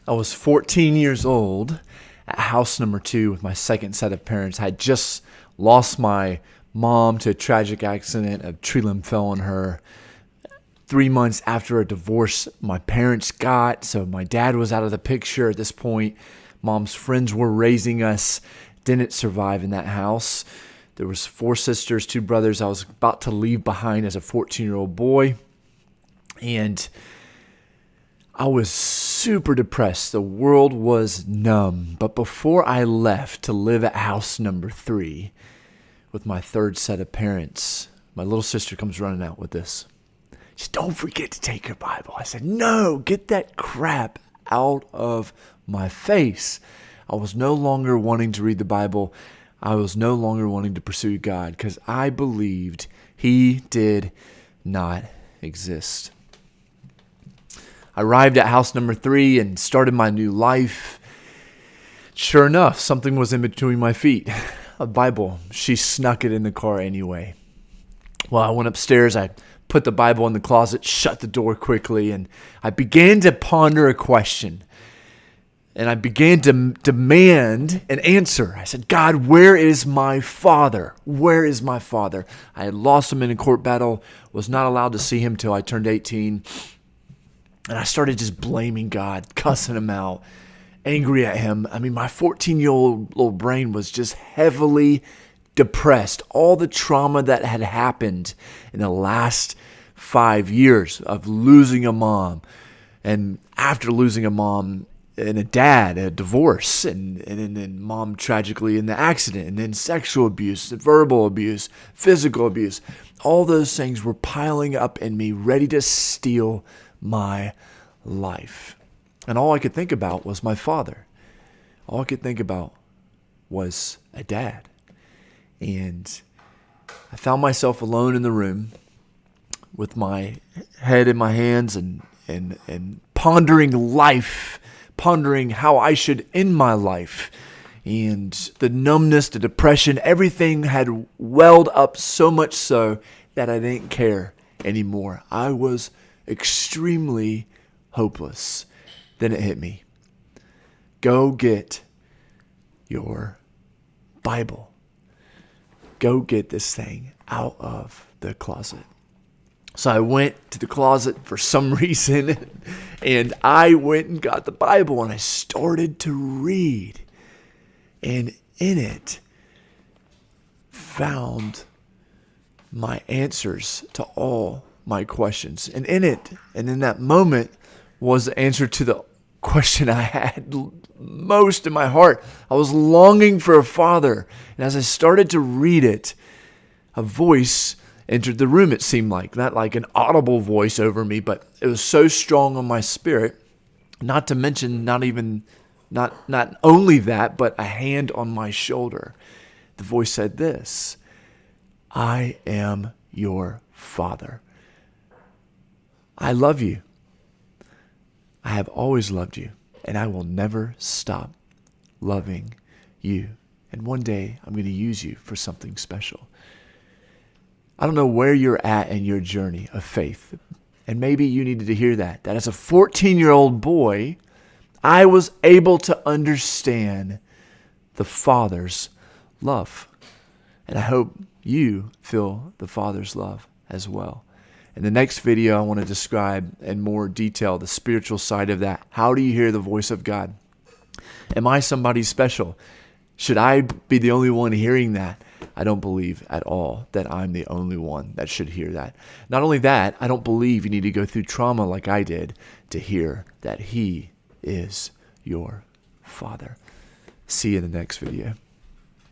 I was 14 years old at house number 2 with my second set of parents. I had just lost my mom to a tragic accident. A tree limb fell on her. 3 months after a divorce my parents got, so my dad was out of the picture at this point. Mom's friends were raising us. Didn't survive in that house. There was 4 sisters, 2 brothers I was about to leave behind as a 14-year-old boy. And I was super depressed. The world was numb. But before I left to live at house number 3 with my third set of parents, my little sister comes running out with this. She said, "Don't forget to take your Bible." I said, "No, get that crap out of my face." I was no longer wanting to read the Bible. I was no longer wanting to pursue God because I believed He did not exist. I arrived at house number 3 and started my new life. Sure enough, something was in between my feet. A Bible. She snuck it in the car anyway. Well, I went upstairs. I put the Bible in the closet, shut the door quickly, and I began to ponder a question. And I began to demand an answer. I said, "God, where is my father? Where is my father?" I had lost him in a court battle, was not allowed to see him till I turned 18. And I started just blaming God, cussing him out, angry at him. I mean, my 14-year-old little brain was just heavily depressed. All the trauma that had happened in the last 5 years of losing a mom. And after losing a mom and a dad, a divorce, and then mom tragically in the accident, and then sexual abuse, verbal abuse, physical abuse. All those things were piling up in me, ready to steal my life. And all I could think about was my father. All I could think about was a dad. And I found myself alone in the room with my head in my hands and pondering life, pondering how I should end my life. And the numbness, the depression, everything had welled up so much so that I didn't care anymore. I was extremely hopeless. Then it hit me. Go get your Bible. Go get this thing out of the closet. So I went to the closet for some reason, and I went and got the Bible, and I started to read. And in it, found my answers to all my questions. And in it, and in that moment, was the answer to the question I had most in my heart. I was longing for a father. And as I started to read it, a voice entered the room, it seemed like. Not like an audible voice over me, but it was so strong on my spirit. Not to mention, not only that, but a hand on my shoulder. The voice said this: "I am your father. I love you. I have always loved you, and I will never stop loving you. And one day, I'm going to use you for something special." I don't know where you're at in your journey of faith, and maybe you needed to hear that as a 14-year-old boy, I was able to understand the Father's love. And I hope you feel the Father's love as well. In the next video, I want to describe in more detail the spiritual side of that. How do you hear the voice of God? Am I somebody special? Should I be the only one hearing that? I don't believe at all that I'm the only one that should hear that. Not only that, I don't believe you need to go through trauma like I did to hear that He is your Father. See you in the next video.